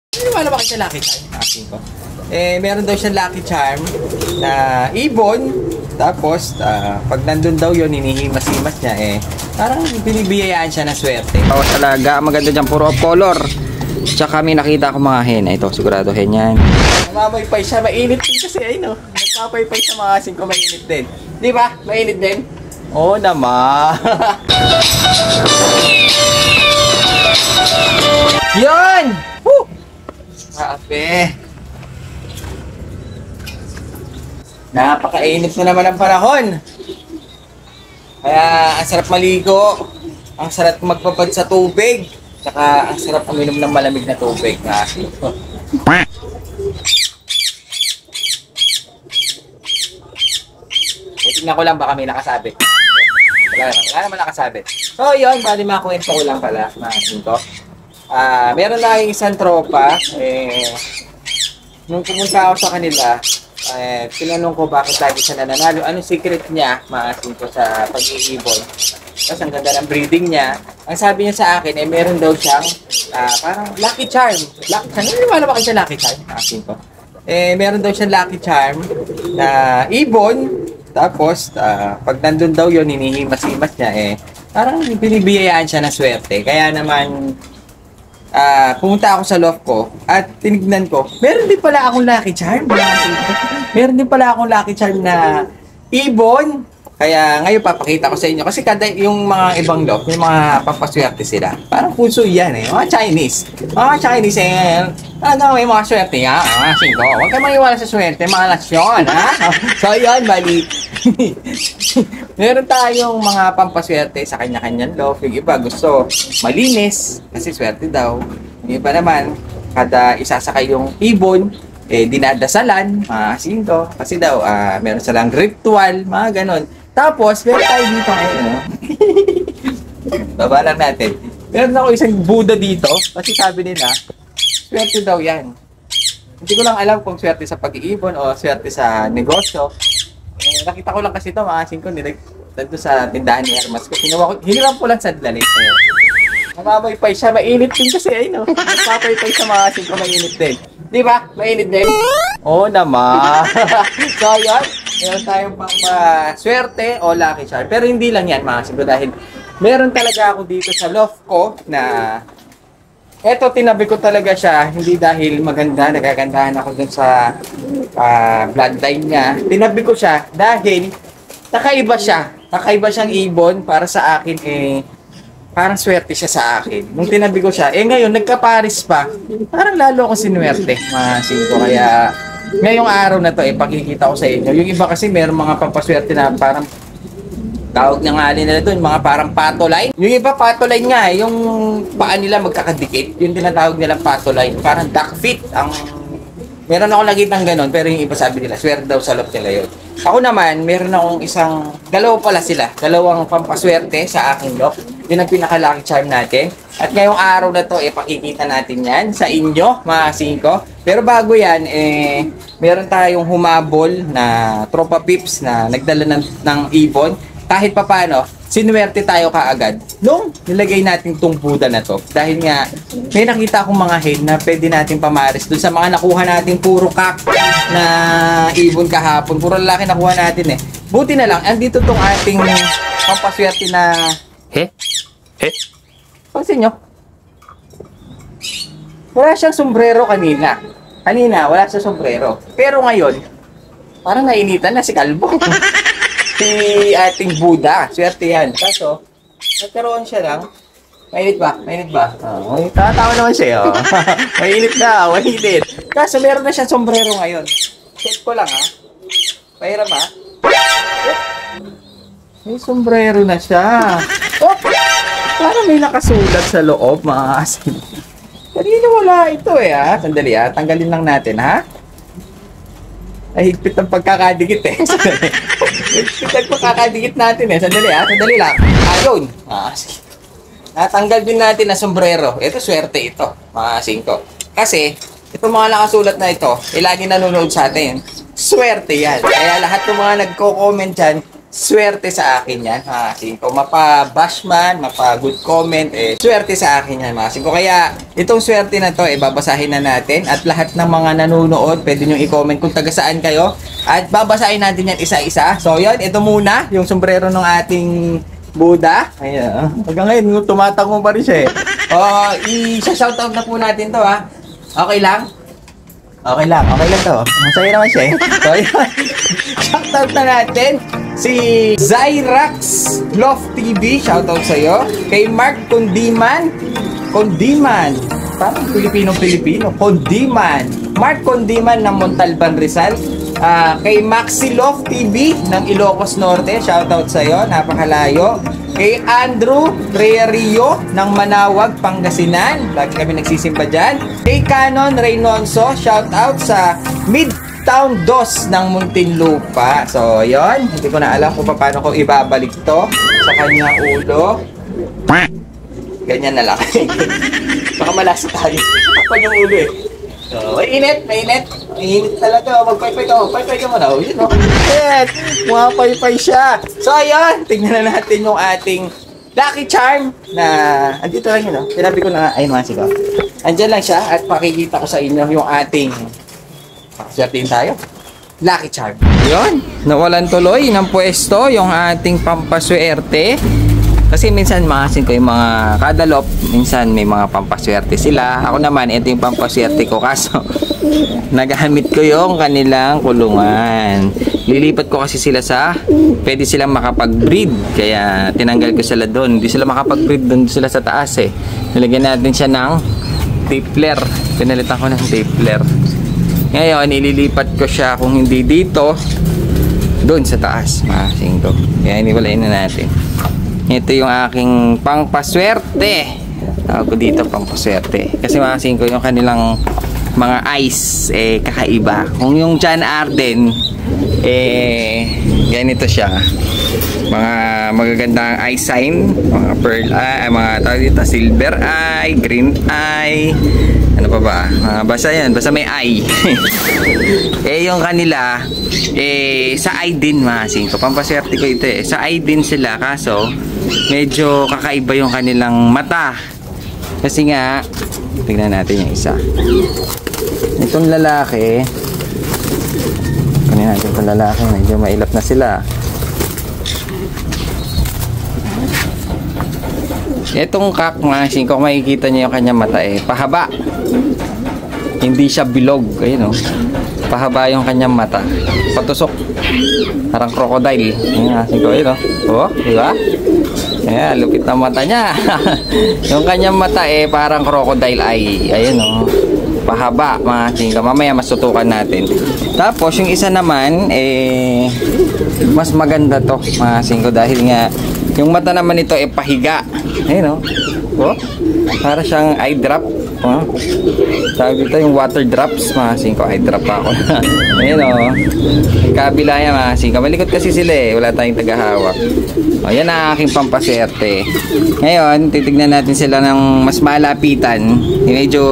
Wala ba kayo sa Lucky Charm? Akin ko. Meron daw siyang Lucky Charm na ibon. Tapos, pag nandun daw yun, hinihimas-himas niya, parang binibiyayaan siya ng swerte. Talaga, maganda dyan, puro of color. Tsaka may nakita ko mga hen. Ito, sigurado hen yan. Namamaypay siya, mainit din kasi, ayun o. Nagpapaypay sa mga asin ko, mainit din. Di ba? Mainit din? Oo naman. Yun! Woo! Grabe. Napakainit na naman ang panahon. Kaya ang sarap maligo. Ang sarap magpapad sa tubig. Tsaka ang sarap uminom ng malamig na tubig. Tingnan ko lang baka may nakasabit. Wala naman nakasabit. So yun, bali makuwento ko lang pala. Meron na yung isang tropa. Nung pumunta ako sa kanila, tinanong ko bakit lagi siya nananalo. Anong secret niya, maasin ko sa pag-iibon. Tapos ang ganda ng breeding niya. Ang sabi niya sa akin, meron daw siyang parang lucky charm. Lucky charm. Wala ba kayo sa lucky charm? Maasin ko. Meron daw siyang lucky charm na ibon. Tapos, pag nandun daw yun, hinihimas-himas niya, parang binibiyayaan siya ng swerte. Kaya naman, pumunta ako sa loft ko at tinignan ko, meron din pala akong lucky charm. Meron din pala akong lucky charm na ibon. Kaya ngayon papakita ko sa inyo. Kasi kada yung mga ibang loft, yung mga papaswerte sila. Parang puso yan Mga Chinese. Mga Chinese may mga swerte yan. Singko. Huwag kayo maniwala sa swerte. Mga lasyon. So yun, bali. Meron tayong mga pampaswerte sa kanya-kanyang loft. Yung iba gusto malinis. Kasi swerte daw. Yung iba naman, kada isasakay yung ibon, dinadasalan. Mga singko. Kasi daw, meron silang ritual. Mga ganon. Tapos, meron tayo dito ngayon. Baba lang natin. Meron ako isang Buddha dito. Kasi sabi nila, swerte daw yan. Hindi ko lang alam kung swerte sa pag-iibon o swerte sa negosyo. Nakita ko lang kasi ito, mga asin ko, nandito sa tindahan ni Hermas ko. Hiniram ko lang sa dalit. Namamaypay siya, mainit din kasi, nagpapaypay sa mga asin ko, mainit din. Di ba? Mainit din? Oo naman. So, yun. Meron tayong pang swerte o lucky charm. Pero hindi lang yan, mga asin ko, dahil meron talaga ako dito sa loft ko na eto, tinabi ko talaga siya, hindi dahil maganda, nagagandahan ako dun sa bloodline niya. Tinabi ko siya dahil nakaiba siya. Nakaiba siyang ibon para sa akin, parang swerte siya sa akin. Nung tinabi ko siya, ngayon, nagkaparis pa. Parang lalo ako sinuwerte, mga singko. Kaya, ngayong araw na to, pakikita ko sa inyo. Yung iba kasi, meron mga pampaswerte na parang tawag na nga nila doon, mga parang patoline. Yung iba patoline nga, yung paa nila magkakadikit. Yung tinatawag nilang patoline. Parang duck feet. Meron ako nakitang ganon, pero yung iba sabi nila, swerte daw sa loft nila yun. Ako naman, meron akong dalawa pala sila. Dalawang pampaswerte sa aking loft. Yun ang pinaka-lucky charm natin. At ngayong araw na to, pakikita natin yan sa inyo, mga singko. Pero bago yan, meron tayong humabol na tropa pips na nagdala ng ibon. Kahit papano, sinuwerte tayo kaagad nung nilagay natin tong Buddha na to. Dahil nga, may nakita akong mga hen na pwede natin pamaris dun sa mga nakuha natin puro kak na ibon kahapon. Puro lalaki nakuha natin Buti na lang, andito tong ating pampaswerte na pansin nyo? Wala siyang sombrero kanina. Kanina, wala siyang sombrero. Pero ngayon, parang nainitan na si Kalbo. Si ating Buddha. Swerte yan. Kaso, nagkaroon siya lang. Mainit ba? Mainit ba? Tatawa naman siya. Mainit na. Mainit. Kaso, meron na siya sombrero ngayon. Check ko lang Pahiram May sombrero na siya. Parang may nakasulat sa loob, mga asin. Kanina wala ito Sandali tanggalin lang natin Ay, higpit ang pagkakadikit Higpit ang pagkakadikit natin Sandali lang. Ayun. Natanggal din natin na sombrero. Ito, swerte ito, mga singko. Kasi, itong mga nakasulat na ito, lagi nanonood sa atin. Swerte yan. Kaya lahat ng mga nagko-comment dyan, swerte sa akin yan, mga kasingko. Mapa-bash man, mapa-good comment, swerte sa akin yan, mga kasingko. Kaya, itong swerte na to, babasahin na natin. At lahat ng mga nanonood, pwede nyo i-comment kung taga saan kayo. At babasahin natin yan isa-isa. So, yun, ito muna, yung sombrero ng ating Buddha. Ayan, hanggang ngayon, tumatango pa rin siya i-shoutout na po natin to, ha. Okay lang? Okay lang to. Masaya naman siya So, yun. Shoutout na natin si Zyrax Love TV. Shoutout sa'yo. Kay Mark Condiman. Parang Pilipino. Condiman. Mark Condiman ng Montalban, Rizal. Kay Maxi Love TV ng Ilocos Norte. Shoutout sa'yo. Napakalayo. Kay Andrew Rerio ng Manawag, Pangasinan. Lagi kami nagsisimba dyan. Kay Canon Reynonso, shout out sa Midtown 2 ng Muntinlupa. So, yon. Hindi ko na alam kung paano ko ibabalik to sa kanyang ulo. Ganyan na lang. Baka malasa tayo. Kapag yung ulo So, mainit. Mainit talaga. Magpaypay ka muna. Yun o. Shit! Paypay siya. So, ayun. Tingnan na natin yung ating Lucky Charm na andito lang yun. Sinabi ko na ayun mga sigaw. Andyan lang siya at pakikita ko sa inyo yung ating swertein tayo. Lucky Charm. Yun. Nawalan tuloy ng pwesto yung ating pampaswerte. Kasi minsan makasin ko yung mga kadalop, minsan may mga pampaswerte sila. Ako naman, ito yung pampaswerte ko kaso nagamit ko yung kanilang kulungan. Lilipat ko kasi sila pwede silang makapag-breed. Kaya tinanggal ko sila doon. Hindi sila makapag-breed doon sila sa taas Nilagyan natin siya ng tapler. Pinalitan ko ng tapler. Ngayon, ililipat ko siya kung hindi dito, doon sa taas. Makasin ko. Kaya iniwalain na natin. Ito yung aking pangpaswerte. Tawag ko dito pangpaswerte. Kasi makasin ko yung kanilang mga eyes kakaiba. Kung yung John Arden ganito siya. Mga magagandang eye sign, mga pearl eye, mga tawag dito silver eye, green eye. Ano pa ba? Basta yan, basta may eye. Yung kanila sa eye din makasin ko. Pampaswerte ko ito Sa eye din sila kaso medyo kakaiba yung kanilang mata. Kasi nga, tingnan natin yung isa. Itong lalaki, kunin natin itong lalaki, medyo mailap na sila. Itong kak, makasin ko, makikita niyo yung kanyang mata pahaba. Hindi siya bilog, ayun pahaba yung kanyang mata. Patusok. Parang crocodile. Ayan, ko yun diba? Ayan, lupit na mata niya. Yung kanyang mata parang crocodile eye. Ayun pahaba, mga singka. Mamaya masutukan natin. Tapos yung isa naman mas maganda to, mga singko, dahil nga yung mata naman nito pahiga. Ayun para siyang eye drop. Sabi dito yung water drops, mga singko. Eye drop ako. Ayun kabila yan, mga singko. Malikot kasi sila wala tayong tagahawak. Yan ang aking pampaswerte. Ngayon, titignan natin sila ng mas malapitan. Medyo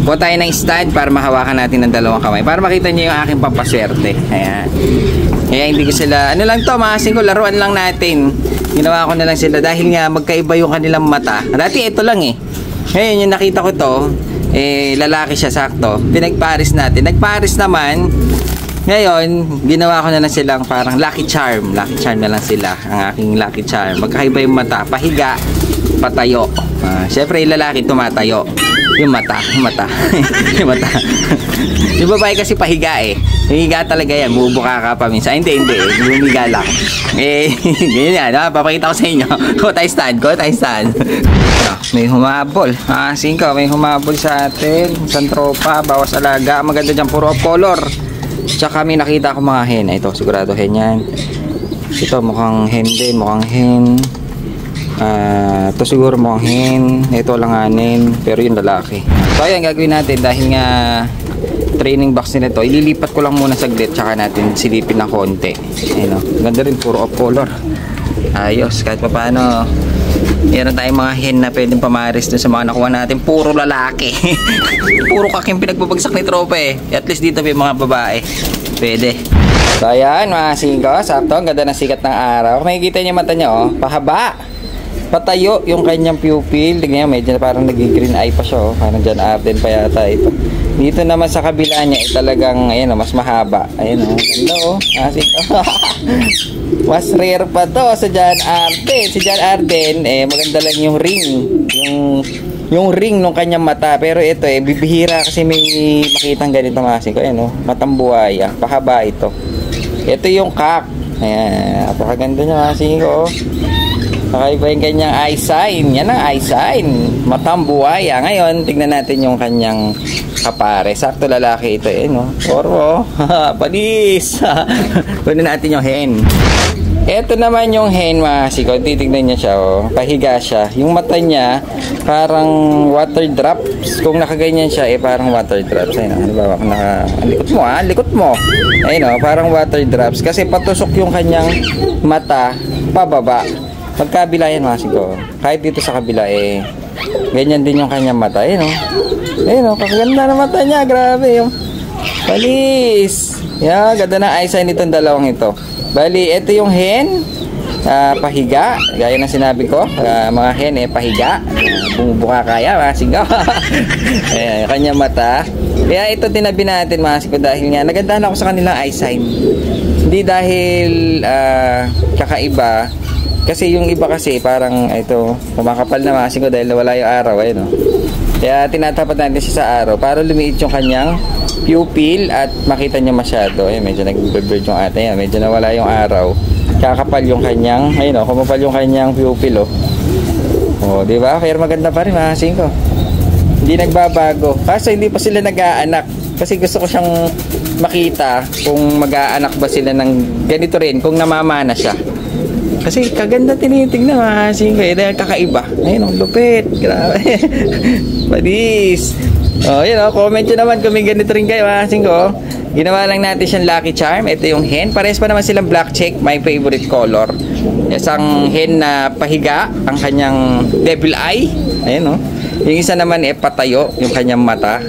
kuha tayo ng stand para mahawakan natin ng dalawang kamay para makita niyo yung aking pampaswerte. Ayan. Kaya hindi ko sila, ano lang to, mga singko, laruan lang natin. Ginawa ko na lang sila dahil nga magkaiba yung kanilang mata. Dati ito lang Ngayon yung nakita ko to, lalaki siya sakto. Pinagparis natin. Nagparis naman. Ngayon, ginawa ko na lang silang parang lucky charm. Lucky charm na lang sila. Ang aking lucky charm. Magkaiba yung mata. Pahiga, patayo. Siyempre yung lalaki tumatayo. Yung mata. Yung mata. Yung babae kasi pahiga Higa talaga yan. Bubuka ka pa minsan. Hindi. Lumiga lang. Ganyan yan. Papakita ko sa inyo. Go tayo stand. May humabol. Singko, may humabol sa atin. Isang tropa. Bawas alaga. Maganda dyan. Puro off color. Tsaka may nakita ko mga hen. Ito, sigurado hen yan. Ito, mukhang hen din. Mukhang hen. Ito siguro mukhang hen. Ito langanin. Pero yung lalaki. So, ayan, gagawin natin. Dahil nga training box nila ito, ililipat ko lang muna saglit. Tsaka natin silipin ng konti. Ayun, ganda rin. Puro off color. Ayos. Kahit pa paano, meron tayong mga hen na pwedeng pamaris dun sa mga nakuha natin. Puro lalaki. Puro kaking pinagbabagsak ni tropa At least dito may mga babae. Pwede. So, ayan, mga singko. Sakto, ang ganda ng sikat ng araw. Kung makikita niyo mata niya, oh. Pahaba. Patayo yung kanyang pupil. Tignan niyo, medyo parang nag-green eye pa siya, oh. Parang dyan Arden pa yata ito. Dito naman sa kabila niya, talagang, ayan, oh, mas mahaba. Ayan, oh. Ganda, oh. Mga singko. Mas rare pa to sa John Arden. Si John Arden, maganda lang yung ring. Yung ring ng kanyang mata. Pero ito, bibihira kasi may makitang ganito, mga singko. Ayan, oh. Matang buhaya. Pahaba ito. Ito yung cock. Ayan. Napakaganda niya, mga singko, oh. Kakaiba yung kanyang eye sign. Yan ang eye sign. Matang buhaya. Ngayon, tignan natin yung kanyang kapare. Sakto lalaki ito, no? Oro. Palis. Kunin natin yung hen. Ito naman yung hen, mga siko. Titignan niya siya, oh. Pahiga siya. Yung mata niya, parang water drops. Kung nakaganyan siya, parang water drops. Ayun, halimbawa, likot mo, ha? Likot mo. Ayun, parang water drops. Kasi patusok yung kanyang mata, pababa. Pagkabila yan, mga siko. Kahit dito sa kabila, ganyan din yung kanyang mata. Ayun, ayun, kakaganda na mata niya. Grabe, yung palis. Yan, ganda ng eyesight nitong dalawang ito. Bali, ito yung hen, pahiga, gaya ng sinabi ko, mga hen pahiga, bumubuka kaya, mga sigaw. Ayan, kanyang mata. Kaya ito tinabi natin, mga sigaw, dahil nga nagandahan ako sa kanilang eyesight. Hindi dahil kakaiba, kasi yung iba kasi parang ito, kumakapal na, mga sigaw, dahil nawala yung araw, ayun, no? Kaya tinatapat natin siya sa araw para lumiit yung kanyang pupil at makita niya masyado. Ayun, medyo nag-bird yung ate. Ayan, medyo nawala yung araw. Kakapal yung kanyang, ayun, oh, kumapal yung kanyang pupil, oh. Oh, di ba? Pero maganda pa rin, mga singko. Hindi nagbabago. Kaso hindi pa sila nag-aanak. Kasi gusto ko siyang makita kung mag-aanak ba sila ng ganito rin, kung namamana siya. Kasi kaganda tinitignan, mga singko. Dahil kakaiba. Ayun, ang lupit. Grabe. Padis. Oh, yun, comment nyo naman kung may ganito rin kayo, mga singko. Ginawa lang natin siyang lucky charm. Ito yung hen. Pares pa naman silang black check. My favorite color. Isang hen na pahiga. Ang kanyang devil eye. Ayun, oh. Yung isa naman, patayo. Yung kanyang mata.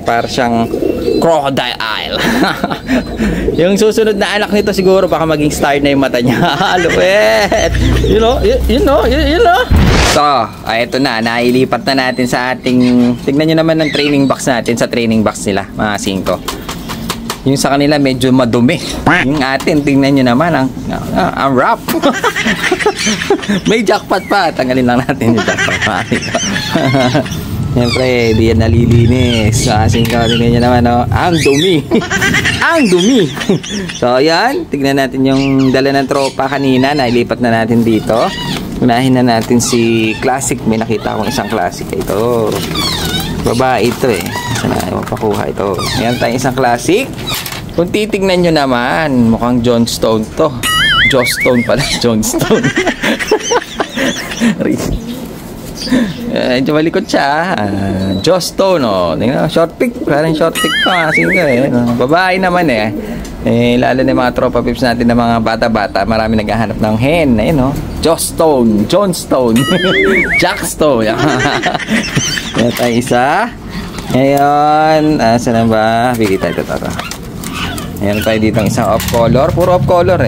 Para siyang crocodile. Yung susunod na anak nito siguro baka maging star na yung mata niya. Lupet. You know. So, ito na, nailipat na natin sa ating, tignan nyo naman ng training box natin, sa training box nila, mga singko. Yung sa kanila medyo madumi. Yung atin, tignan nyo naman, ang wrap. May jackpot pa, tanggalin lang natin yung jackpot, mga singko. Siyempre, di yan nalilinis. Mga singko, tignan nyo naman, oh, ang dumi. Ang dumi. So, yan, tignan natin yung dala ng tropa kanina, nailipat na natin dito. Unahin na natin si Classic. May nakita akong isang Classic. Ito. Babae ito, Sana mapakuha ito. Meron tayong isang Classic. Kung titignan nyo naman, mukhang John Stone to. Joss Stone pala. John Stone. Medyo malikot siya. Joss Stone, oh. Short pick. Parang short pick pa. Sige, babae naman, lalo na yung mga tropa pips natin na mga bata-bata, marami naghahanap ng hen. Ayun, Joss Stone, John Stone, Jack Stone. Yan tayo isa. Ngayon, saan na ba? Bigay tayo ito. Ayan tayo dito ang isang off color. Puro off color,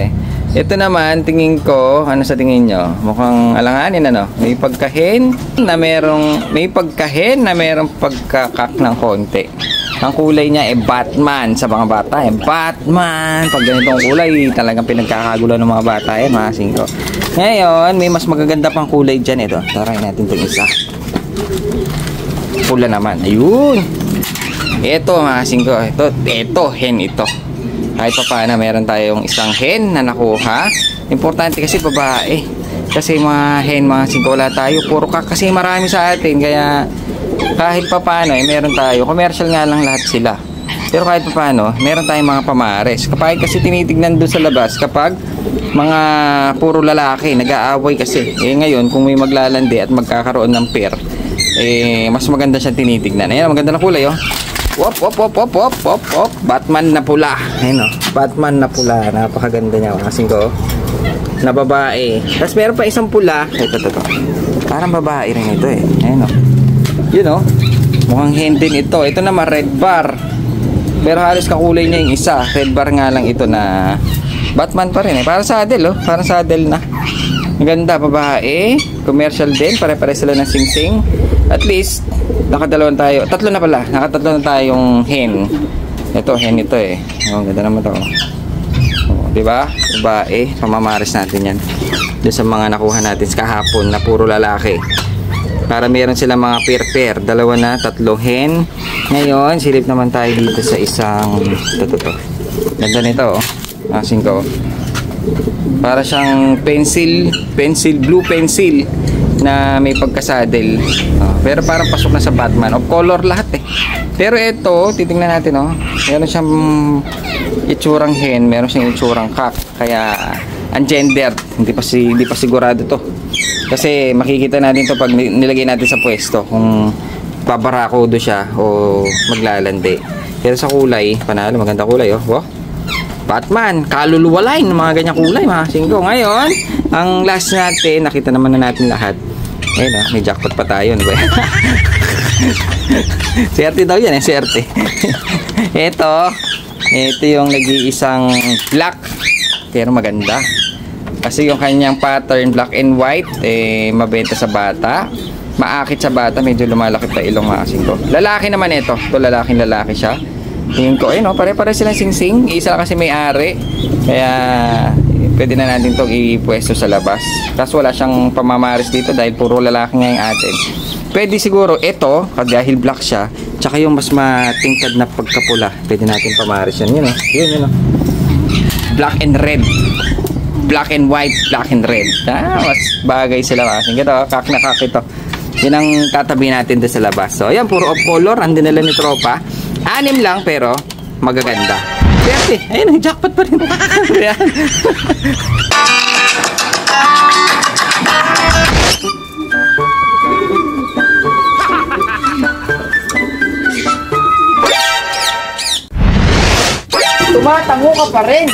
Ito naman, tingin ko, ano sa tingin nyo? Mukhang alanganin, ano? May pagkahen na merong pagkakak ng konti. Ang kulay niya Batman sa mga bata. Batman. Pag ganitong kulay, talagang pinagkakagulo ng mga bata mga singko. Ngayon, may mas magaganda pang kulay dyan. Ito, tarayin natin itong isa. Pula naman. Ayun. Ito, mga singko. Ito, hen ito. Kahit pa paano, meron tayong isang hen na nakuha. Importante kasi babae. Kasi mga hen, mga singko, wala tayo. Puro ka kasi marami sa atin. Kaya kahit pa paano, meron tayo. Commercial nga lang lahat sila. Pero kahit pa paano, meron tayong mga pamares. Kapag kasi tinitignan doon sa labas, kapag mga puro lalaki, nag-aaway kasi. Ngayon, kung may maglalandi at magkakaroon ng pair, mas maganda siyang tinitignan. Ayan, maganda na kulay, Wop. Batman na pula. Ayun, Batman na pula. Napakaganda niya, kasi ko. Na babae. Tapos meron pa isang pula. Ito. Parang babae rin ito, Ayun, Mukhang hen din ito. Ito naman red bar. Pero halos kakulay niya yung isa. Red bar nga lang ito na Batman pa rin eh. Parang saddle, oh. Parang saddle na. Maganda, babae. Commercial din. Pare-pare sila ng sing-sing. At least, nakadalawan tayo. Tatlo na pala. Nakatatlo na tayong hen. Ito, hen ito eh. Oh, ganda naman ito. Oh, diba? Babae. Pamamaris natin yan. Doon sa mga nakuha natin kahapon na puro lalaki. Para meron sila mga pair-pair. Dalawa na, tatlong hen. Ngayon, silip naman tayo dito sa isang ito. Ganda nito, oh. Asin ko. Para siyang blue pencil na may pagkasadel. Pero parang pasok na sa Batman. Of color lahat eh. Pero ito, titingnan natin, oh. Meron siyang itsurang hen, meron siyang itsurang cock. Kaya ungendered. Hindi pa sigurado to. Kasi makikita natin to pag nilagay natin sa pwesto kung babarakodo siya o maglalandi. Pero sa kulay, panalo, maganda kulay, oh. Wow. Batman, kaluluwa line, mga ganyang kulay, mga singko. Ngayon, ang last natin, nakita naman na natin lahat. Ayun, oh, may jackpot pa tayo, ano ba? Swerte daw yan, swerte. Ito yung nag-iisang black, pero maganda. Kasi yung kanyang pattern, black and white, mabenta sa bata. Maakit sa bata, medyo lumalaki pa ilong, mga singko. Lalaki naman ito. Ito, lalaki siya. Tingin ko, ayun, pare-pare silang sing-sing. Isa lang kasi may-ari. Kaya, pwede na natin itong ipwesto sa labas. Kaso wala siyang pamamaris dito dahil puro lalaki nga yung atin. Pwede siguro, ito, dahil black siya, tsaka yung mas matingkad na pagkapula, pwede natin pamaris yan. Yun, yun. Black and red. Black and white, black and red. Mas bagay sila kasi. Ito, kak na kak ito. Yun ang tatabi natin doon sa labas. So, ayan, puro off color. Ang dinala ni tropa. 6 lang, pero magaganda. Swerte. Ayun, jackpot pa rin. Ayan. Tumatango ka pa rin.